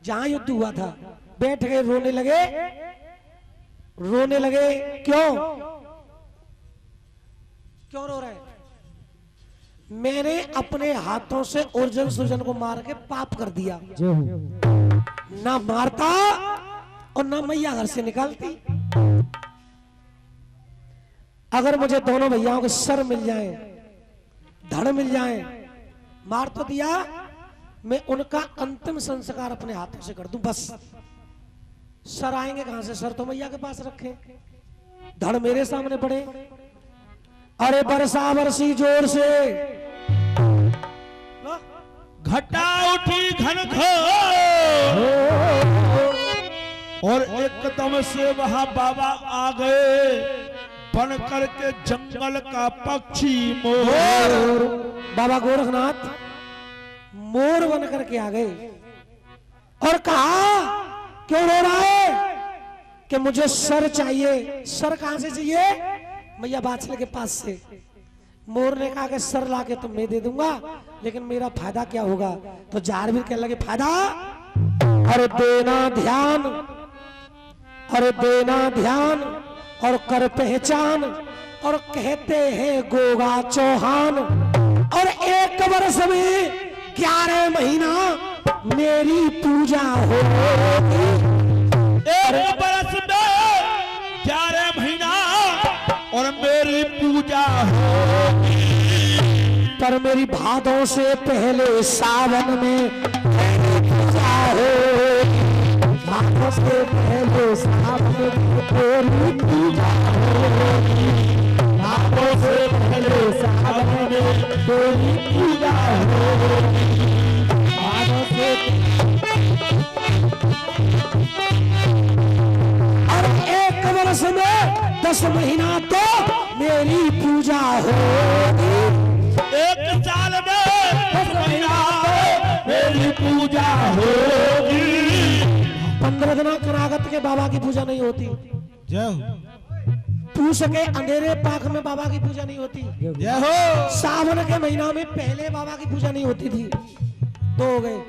जहां युद्ध हुआ था, बैठ गए, रोने लगे। क्यों क्यों रो रहे? मैंने अपने हाथों से अर्जुन सुजन को मार के पाप कर दिया। ना मारता और ना मैया घर से निकालती। अगर मुझे दोनों भैयाओं के सर मिल जाए, धड़ मिल जाए, मार तो दिया, मैं उनका अंतिम संस्कार अपने हाथों से कर दूं बस। सर आएंगे कहां से? सर तो मैया के पास रखे, धड़ मेरे सामने पड़े। अरे बरसा बरसी जोर से, घटा उठी घनघोर और एकदम से वहां बाबा आ गए, बन करके जंगल का पक्षी मोर। बाबा गोरखनाथ मोर बन करके आ गए और कहा, क्यों रो रहा है? कि मुझे सर चाहिए। सर कहां से चाहिए? मैया बादशाह के पास से। मोर ने कहा कि सर लाके तो मैं दे दूंगा, लेकिन मेरा फायदा क्या होगा? तो जारवीर कहने लगे, फायदा? अरे देना ध्यान, अरे देना ध्यान और कर पहचान, और कहते हैं गोगा चौहान। और 1 वर्ष में 11 महीना मेरी पूजा होगी। 1 वर्ष में 11 महीना और मेरी पूजा होगी। पर मेरी भादों से पहले सावन में पूजा होगी। भादों से पहले सावन में तेरी पूजा होगी। भादों से पहले सावन में तेरी पूजा होगी। भादों से और 1 वर्ष में 10 महीना तो मेरी पूजा होगी। 1 साल में 10 महीना मेरी पूजा होगी। 15 दिन करागत के बाबा की पूजा नहीं होती। जय हो। पूछ के अंधेरे पाक में बाबा की पूजा नहीं होती। जय हो। सावन के महीना में पहले बाबा की पूजा नहीं होती थी। 2 हो गए।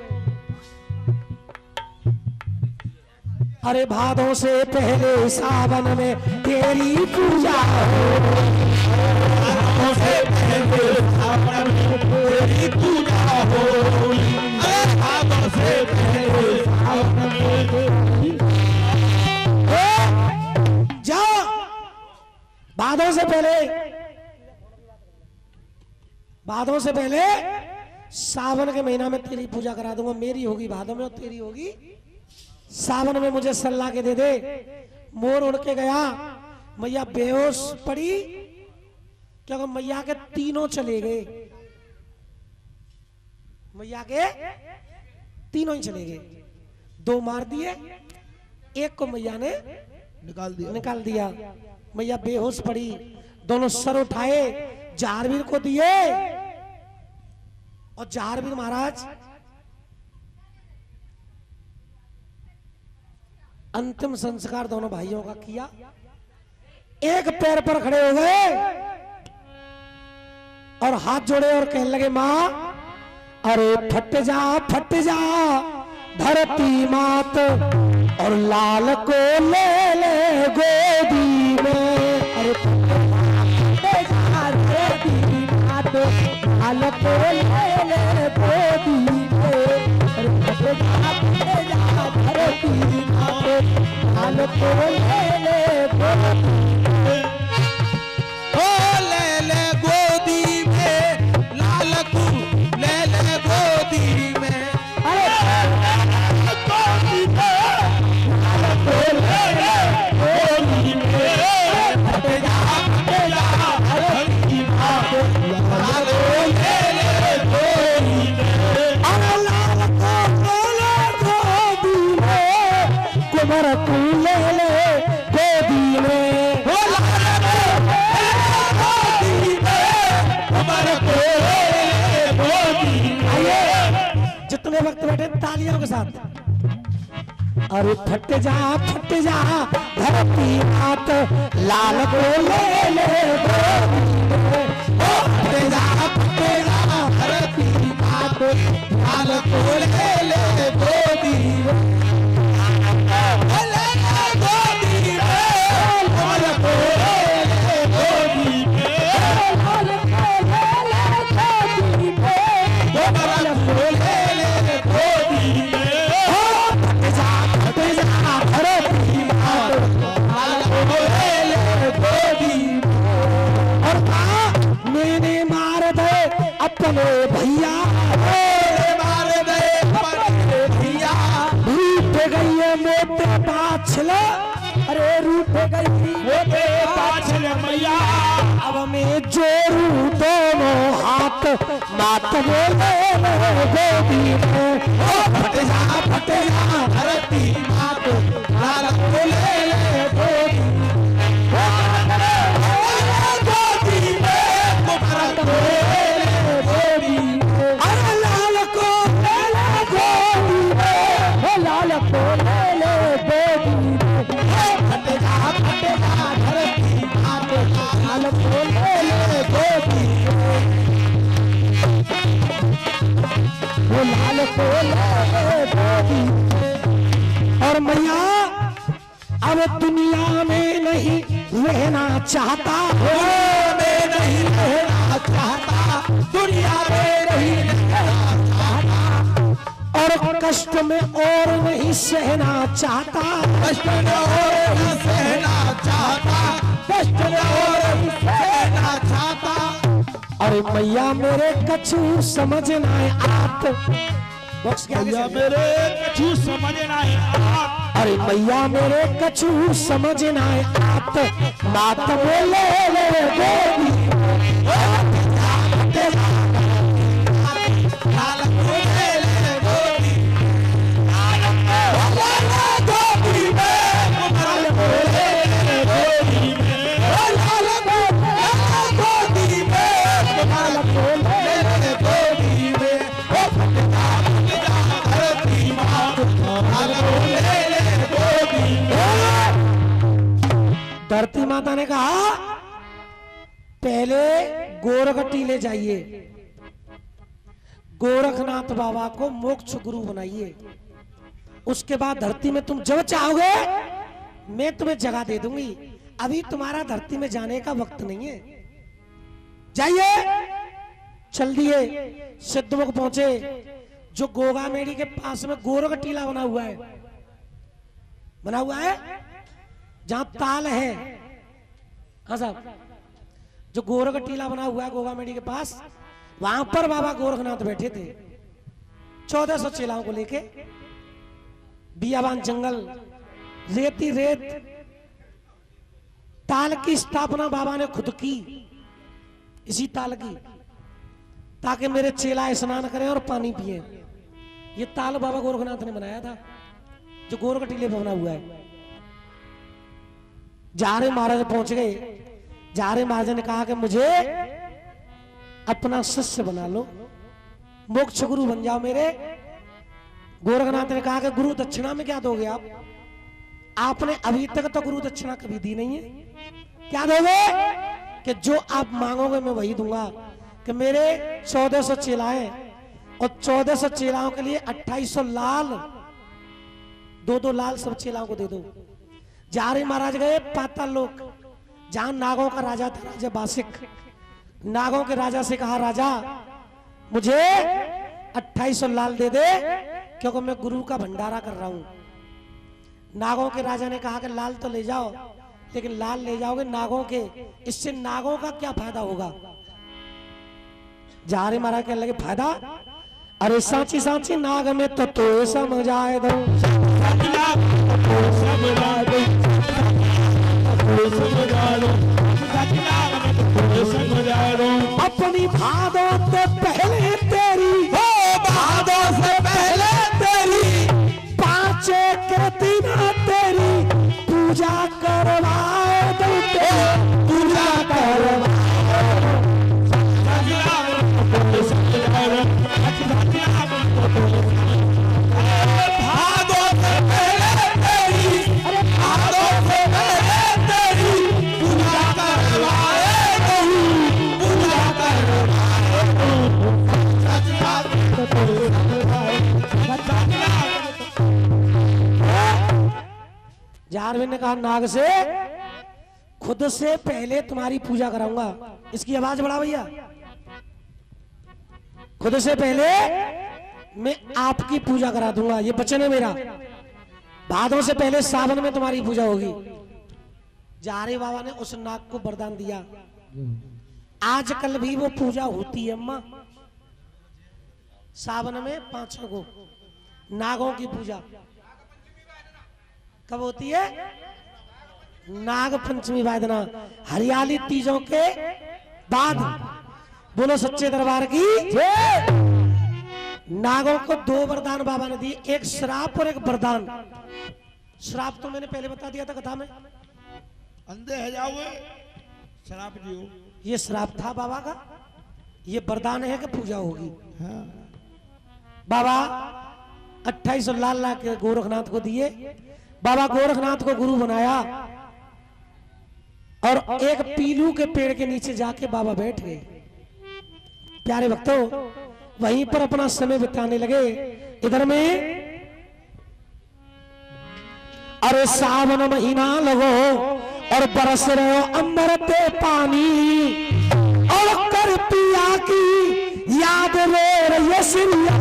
अरे भादों से पहले सावन में तेरी पूजा होगी। भादों से पहले सावन में तेरी पूजा होगी। भादों से पहले सावन में तेरी जाओ, भादों से पहले, भादों से पहले सावन के महीना में तेरी पूजा करा दूंगा। मेरी होगी भादों में और तेरी होगी सावन में। मुझे सल्ला के दे दे। मोर उड़ के गया, मैया बेहोश पड़ी, क्योंकि मैया के तीनों चले गए। मैया के तीनों ही चले गए। 2 मार दिए, 1 को मैया ने निकाल दिया। मैया बेहोश पड़ी, दोनों सर उठाए, जारवीर को दिए, और जारवीर महाराज अंतिम संस्कार दोनों भाइयों का किया। एक पैर पर खड़े हो गए और हाथ जोड़े और कहने लगे, मां अरे फट जा धरती मात, और लाल को ले ले गोदी में। अरे फट जा धरती मात, लाल को ले ले गोदी में। अरे फट जा धरती मात, लाल को ले ले गोदी में। ओ ले ले गोदी में, लाल को ले ले गोदी में। अरे गोदी में, लाल को ले ले गोदी में। फट जा धरती मात, लाल को ले ले गोदी में। अरे लाल को ले ले गोदी में, कुंवर तू ले ले गोदी में। ओ लाल को गोदी में, कुंवर को ले ले गोदी में। आइए जितने वक्त बैठे तालियों के साथ। अरे फट जा धरती मात, लाल को ले ले गोदी में। ओ फट जा धरती मात, लाल को ले ले गोदी में। गई है मोटे बाछला, अरे रूठ गई मोटे बाछल मैया। अब मैं जोड़ू दोनों हाथ, मात बोले गोदी में फट जा धरती मात, लाल बोले गोदी और मैया अब दुनिया में नहीं रहना चाहता, मैं नहीं रहना चाहता, दुनिया में नहीं रहना चाहता, और कष्ट में और नहीं सहना चाहता, कष्ट में और नहीं सहना चाहता, कष्ट में और नहीं सहना चाहता। अरे मैया मेरे कछु समझना है आप, बॉक्स क्या मैया मेरे कछु समझना है आप, अरे मैया मेरे कछु समझना है आप, मात बोले गोदी धरती माता ने कहा पहले गोरखटी ले जाइए, गोरखनाथ बाबा को मोक्ष गुरु बनाइए, उसके बाद धरती में तुम जब चाहोगे मैं तुम्हें जगह दे दूंगी, अभी तुम्हारा धरती में जाने का वक्त नहीं है। जाइए। चल दिए, सिद्धमुख पहुंचे, जो गोगा मेड़ी के पास में गोरख टीला बना हुआ है जहां ताल है। हाँ साहब, जो गोरख टीला बना हुआ है गोगा मेड़ी के पास, वहां पर बाबा गोरखनाथ बैठे थे 1400 चेलाओं को लेके। बियाबान जंगल, रेती रेत, ताल की स्थापना बाबा ने खुद की, इसी ताल की, ताकि मेरे चेला स्नान करें और पानी पिए। ये ताल बाबा गोरखनाथ ने बनाया था, जो गोरख टीले पर बना हुआ है। जारे महाराज पहुंच गए। जारे महाराज ने कहा कि मुझे अपना शिष्य बना लो, मोक्ष गुरु बन जाओ मेरे। गोरखनाथ ने कहा कि गुरु दक्षिणा में क्या दोगे आप? आपने अभी तक तो गुरु दक्षिणा कभी दी नहीं है। क्या दोगे? कि जो आप मांगोगे मैं वही दूंगा। कि मेरे 1400 चेलाएं और 1400 चेलाओं के लिए 2800 लाल, 2-2 लाल सब चेलाओं को दे दो। जारे महाराज गए पाताल लोक, जहां नागों का राजा था, राजा बासिक। नागों के राजा से कहा, राजा मुझे 2800 लाल दे दे, क्योंकि मैं गुरु का भंडारा कर रहा हूं। नागों के राजा ने कहा कि लाल तो ले जाओ, लेकिन लाल ले जाओगे नागों के, इससे नागों का क्या फायदा होगा? जारे महाराज कहने लगे, फायदा? अरे सांची सांची नाग में तो समझाए दो, अपनी भादों से पहले तेरी, भादों से पहले तेरी, 5 कृति ना तेरी पूजा करवाए दो, पूजा करवाए। जारविंद ने कहा, नाग से खुद से पहले तुम्हारी पूजा कराऊंगा। इसकी आवाज बढ़ा भैया। खुद से पहले मैं आपकी पूजा करा दूंगा, ये वचन है मेरा। भादों से पहले सावन में तुम्हारी पूजा होगी। जारे बाबा ने उस नाग को वरदान दिया। आजकल भी वो पूजा होती है अम्मा, सावन में 5 को नागों की पूजा। कब होती है? नाग पंचमी वादना, हरियाली तीजों के बाद। बोलो सच्चे दरबार की जय। नागों को 2 वरदान बाबा ने दिए, एक श्राप और एक वरदान। श्राप तो मैंने पहले बता दिया था कथा में, अंधे है जाओगे शराब दियो। ये श्राप था बाबा का, ये वरदान है कि पूजा होगी। हाँ। बाबा 2800 लाल लाख के गोरखनाथ को दिए। बाबा गोरखनाथ को गुरु बनाया और एक पीलू के पेड़ के नीचे जाके बाबा बैठ गए। प्यारे भक्तों, वहीं पर अपना समय बिताने लगे। इधर में अरे सावन महीना लगो और बरस रहे हो अंबर पे पानी, और कर पिया की याद रे रही सिरिया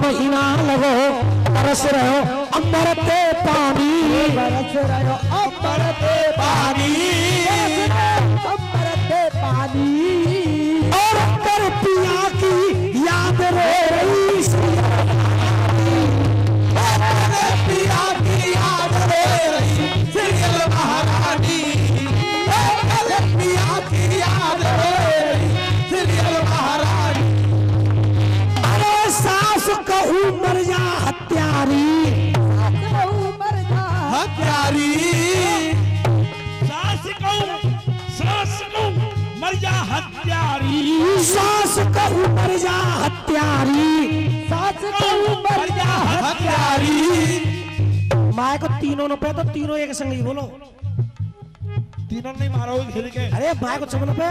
महीना लगो बरस रहे हो अंबर पे पानी, बरस रहे हो अंबर पे पानी, अंबर पे पानी, और कर पिया की याद रे रही पिया की याद रे रही सिरियल महारानी, पिया की याद रे रही सिरियल महारानी। सास कहूँ मर जा हत्यारी, मर जा हत्यारी, सास कहूँ मर जा हत्यारी, सास कहूँ मर जा हत्यारी, सास कहूँ मर जा हत्यारी। माए को तीनों न पे तो तीनों एक संग ही बोलो। तीनों नहीं मारोगे खेल के। अरे माए को चमन पे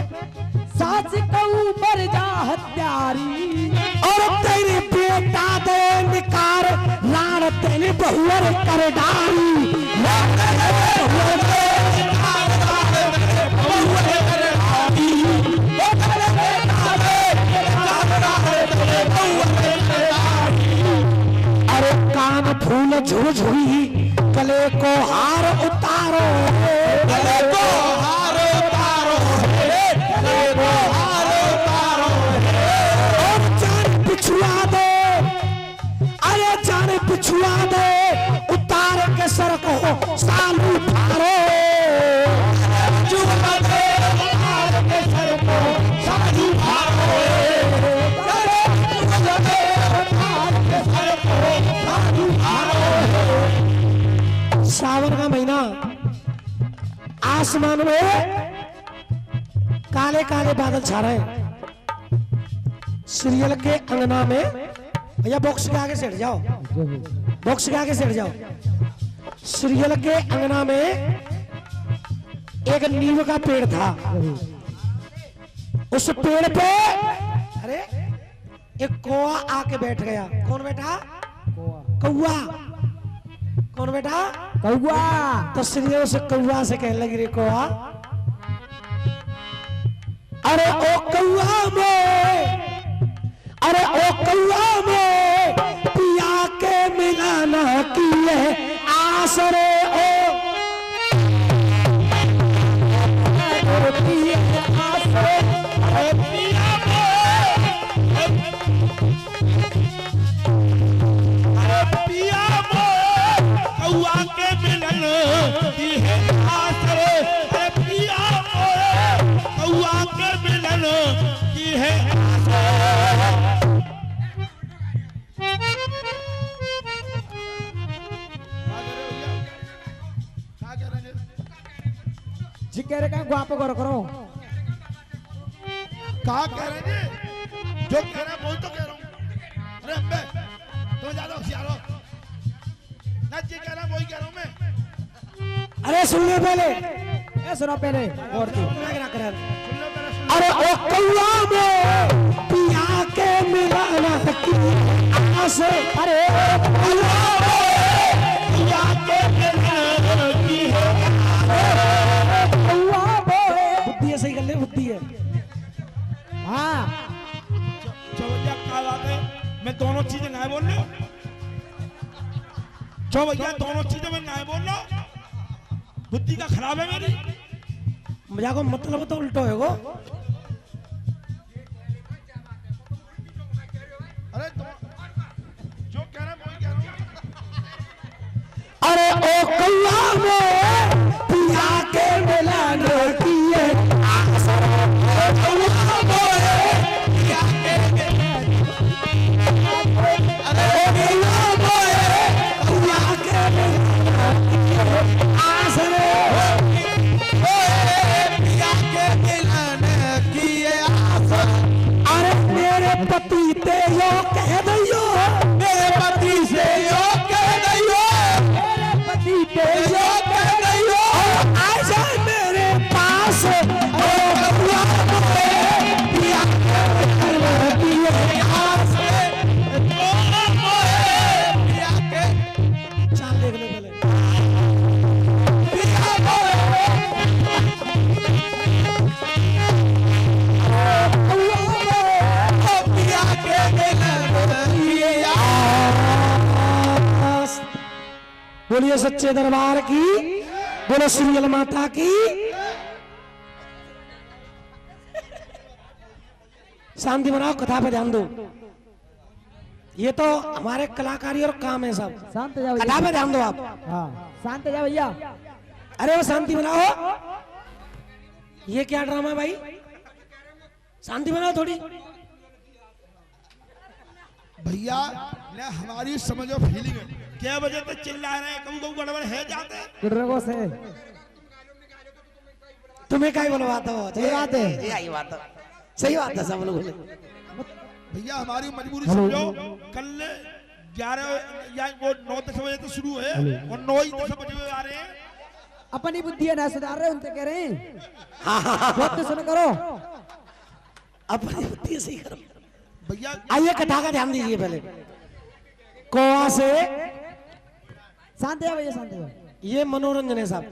सास कहूँ मर जा हत्यारी, और तेरे बेटा दे निकार लाड़ तेने बहुअर कर डाली, अरे कान फूल झुरझुरी गले को हार उतारो, गले को हार उतारो, गले को हार उतारो, और जान पिछुआ दे, अरे जान पिछुआ दे, उतार के सर को सालू फारो, चुप दे उतार के सर को सालू फारो, सावन का महीना, आसमान में काले काले बादल छा रहे हैं। सीरियल के अंगना में, भैया बॉक्स के आगे से हट जाओ, बॉक्स के आगे से हट जाओ। सीरियल के अंगना में एक नीम का पेड़ था। उस पेड़ पे अरे एक कौआ आके बैठ गया। कौन बैठा? कौआ। कौन बेटा? कौआ। तो सीरियल से कौआ से कहने लगी, रे कौआ, अरे ओ कौआ में, अरे ओ कौआ में पिया के मिलाना की है आस रे ओ, आस रे पिया कौआ के मिलन की है आस रे, अरे पिया कौआ के मिलन की है आस। जी कह रहे का आप करो कहा कह रहे जी, जो कह रहे वही तो कह रहा हूँ। अरे अम्बे तुम ज्यादा होशियार हो ना, जी कह रहा वही कह रहा हूँ मैं। अरे सुन लो पहले, सुनो पहले और अरे ओ कौआ में पिया के मिलाना की आस, अरे पिया के मिलन की है कौआ में। बुद्धि है, सही कर ले, बुद्धि है। हाँ भैया क्या बात है, मैं दोनों चीजें ना बोल रहा हूँ। भैया दोनों चीजें मैं ना बोल रहा हूँ। बुद्धि का खराब है मेरी। मजाक को मतलब तो उल्टो है वो। अरे तो जो कह रहा है वही कह रहा हूँ। अरे ओ कौआ में पिया के मिलन किए अरे मेरे पति ते यो कह दियो, मेरे पति से यो कह दियो, मेरे पति ते यो कह दियो, आ जाए मेरे पास ओ बबुआ मोए पिया के पिए आस ओ मोए पिया के चाल देख ले पहले पिया बोलिए सच्चे दरबार की, बोलो सीरियल माता की। शांति बनाओ, कथा पे ध्यान दो। ये तो हमारे कलाकारी और काम है सब। शांत जाओ कथा पे ध्यान दो आप। हाँ शांत जाओ भैया। अरे वो शांति बनाओ। ये क्या ड्रामा है भाई? शांति बनाओ थोड़ी। भैया ने हमारी समझो फीलिंग है। क्या वजह से चिल्ला रहे हैं? कभी गड़बड़ है जाते गुर्रगो से तुम्हें क्या बुलवाता हो? सही बात है। यही बात है, सही बात है सब लोग बोले। भैया हमारी मजबूरी समझो। कल 11 या वो 9-10 बजे तो शुरू है और 9-10 बजे आ रहे हैं। अपनी बुद्धि है ना सुधार रहे, उनसे कह रहे हैं हाँ बात तो सुन करो। अपनी बुद्धि सही करो भैया। आइए कथा का ध्यान दीजिए पहले। कोआ से शांत जाओ भैया, शांत जाओ। ये मनोरंजन है साहब,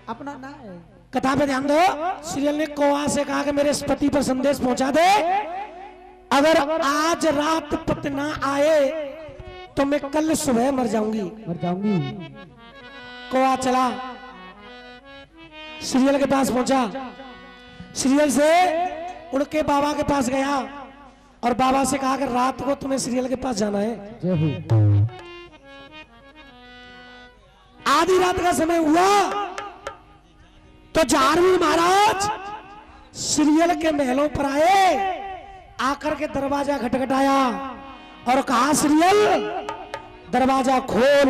अपना ना है। कथा पे ध्यान दो। सीरियल ने कोआ से कहा कि मेरे पति पर संदेश पहुंचा दे, अगर आज रात पति ना आए तो मैं कल सुबह मर जाऊंगी। मर जाऊंगी। कोआ चला, सीरियल के पास पहुंचा। सीरियल से उड़ के बाबा के पास गया और बाबा से कहा कि रात को तुम्हें सीरियल के पास जाना है। जय हो। आधी रात का समय हुआ तो जारवीर महाराज सीरियल के महलों पर आए। आकर के दरवाजा खटखटाया और कहा सीरियल दरवाजा खोल।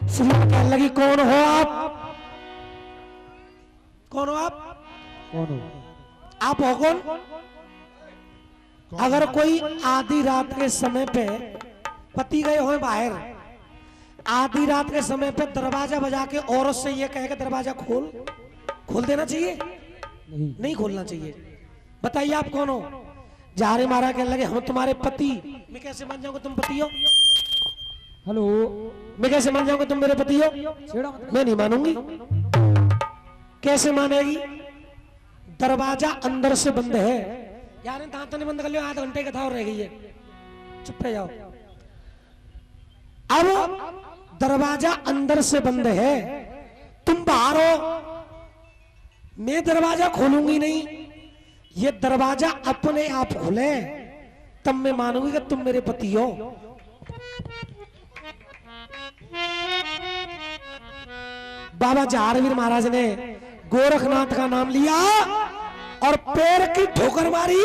सीरियल कहने लगी कौन हो आप? कौन हो आप? कौन हो? आप हो कौन? अगर कोई आधी रात के समय पे पति गए हो बाहर, आधी रात के समय पे दरवाजा बजा के औरत से ये कहे कि दरवाजा खोल देना चाहिए? नहीं खोलना चाहिए। बताइए आप कौन हो? जारे मारा कहने लगे हम तुम्हारे पति। मैं कैसे मान जाऊंगा तुम पति हो? हेलो, मैं कैसे मान जाऊंगा तुम मेरे पति हो? छेड़ो मत। मैं नहीं मानूंगी। कैसे मानेगी? दरवाजा अंदर से बंद है। यार दांत ने बंद कर लियो, आधा घंटे कथा और रह गई है। चुप रह जाओ। अब दरवाजा अंदर से बंद है, तुम बाहर हो, मैं दरवाजा खोलूंगी नहीं। ये दरवाजा अपने आप खुले तब मैं मानूंगी कि तुम मेरे पति हो। बाबा जारवीर महाराज ने गोरखनाथ का नाम लिया और पैर की ठोकर मारी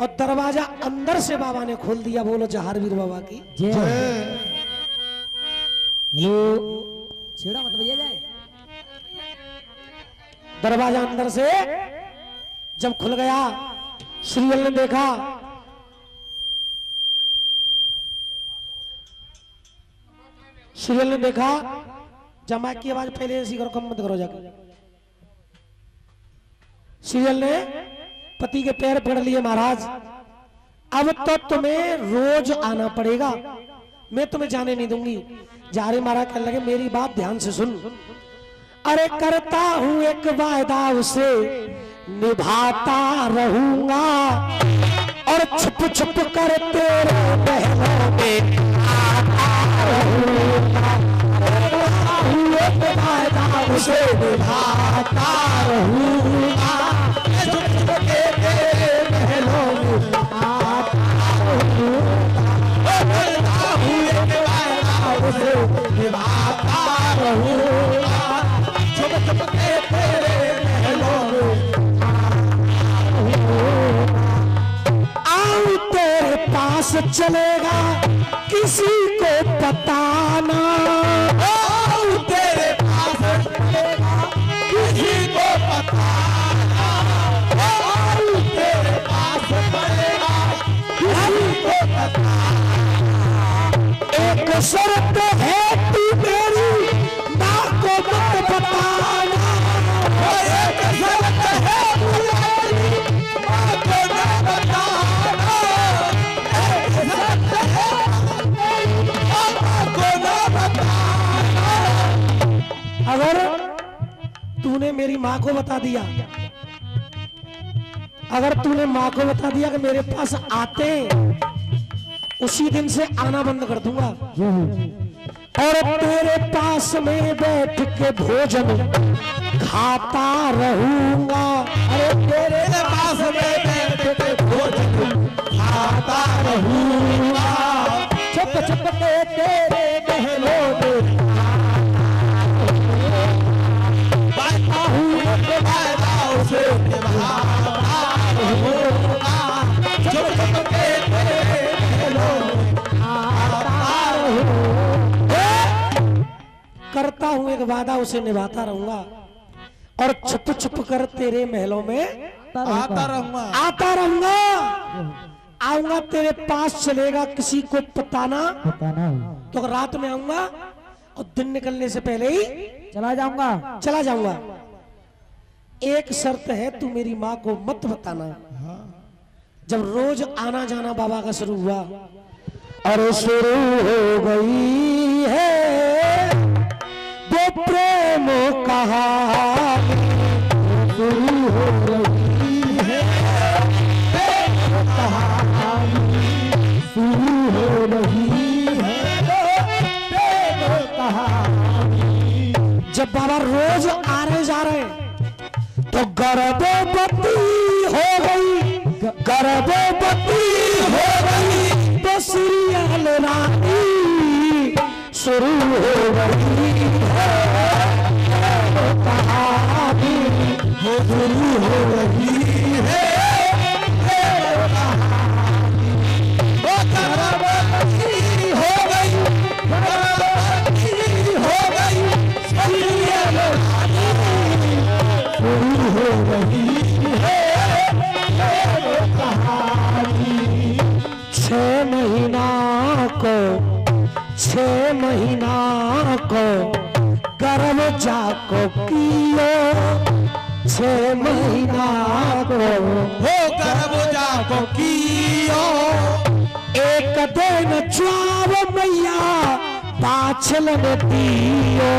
और दरवाजा अंदर से बाबा ने खोल दिया। बोलो जहारवीर बाबा की जय। हेलो, छेड़ा मत भैया। जाए दरवाजा अंदर से जब खुल गया, सीरियल ने देखा जमा की आवाज पहले ऐसी करो, कम मत करो जाकर। सीरियल ने पति के पैर पकड़ लिए। महाराज अब तो तुम्हें रोज आना पड़ेगा, मैं तुम्हें जाने नहीं दूंगी। जारे महाराज कहने लगे मेरी बात ध्यान से सुन। अरे करता हूं एक वायदा उसे निभाता रहूंगा और छुप छुप कर तेरे महलों में आता रहूंगा। एक वायदा उसे निभाता रहूंगा, चुप चुप के तेरे महलों में आता रहूंगा, उसे निभाता रहूंगा, चुप चुप के तेरे महलों में आऊं तेरे पास चलेगा किसी को पता ना, आऊं तेरे पास चलेगा किसी को पता ना, आऊं तेरे पास चलेगा किसी को पता ना। एक शर्त है तू मेरी माँ को मत बताना, एक शर्त है तू मेरी माँ को न बताना, एक शर्त है माँ को न बताना। अगर तूने मेरी माँ को बता दिया, अगर तूने माँ को बता दिया कि मेरे पास आते उसी दिन से आना बंद कर दूंगा, और तेरे पास में बैठ के भोजन खाता रहूंगा, अरे तेरे पास में बैठ के भोजन खाता रहूंगा, छुप छुप के तेरे महलों में बाता हूँ वादा उसे निभाता रहूंगा, छुप छुप के तेरे महलों में आता रहूंगा, करता हूं एक वादा उसे निभाता रहूंगा, और छुप छुप कर तेरे महलों में आता रहूंगा, आता रहूंगा, आऊंगा तेरे पास चलेगा किसी को बताना, बताना तो रात में आऊंगा और दिन निकलने से पहले ही चला जाऊंगा। चला जाऊंगा। एक शर्त है, तू मेरी माँ को मत बताना। जब रोज आना जाना बाबा का शुरू हुआ, और शुरू हो गई है वो प्रेम कहानी, शुरू हो गई है प्रेम कहानी, शुरू हो रही है प्रेम कहानी। जब बाबा रोज आ रहे जा रहे तो गर्भवती हो गई, गर्भवती हो गई तो सीरियल रानी शुरू हो गई है कहानी, वो शुरू हो रही है कहानी, वो गर्भवती हो गई, गर्भवती हो गई सीरियल रानी शुरू हो रही है कहानी। 6 महीना को 6 महीना को गर्भ जाको कियो, 6 महीना को हो गर्भ जाको कियो, एक दिन ज्वार मैया बाछल में दियो।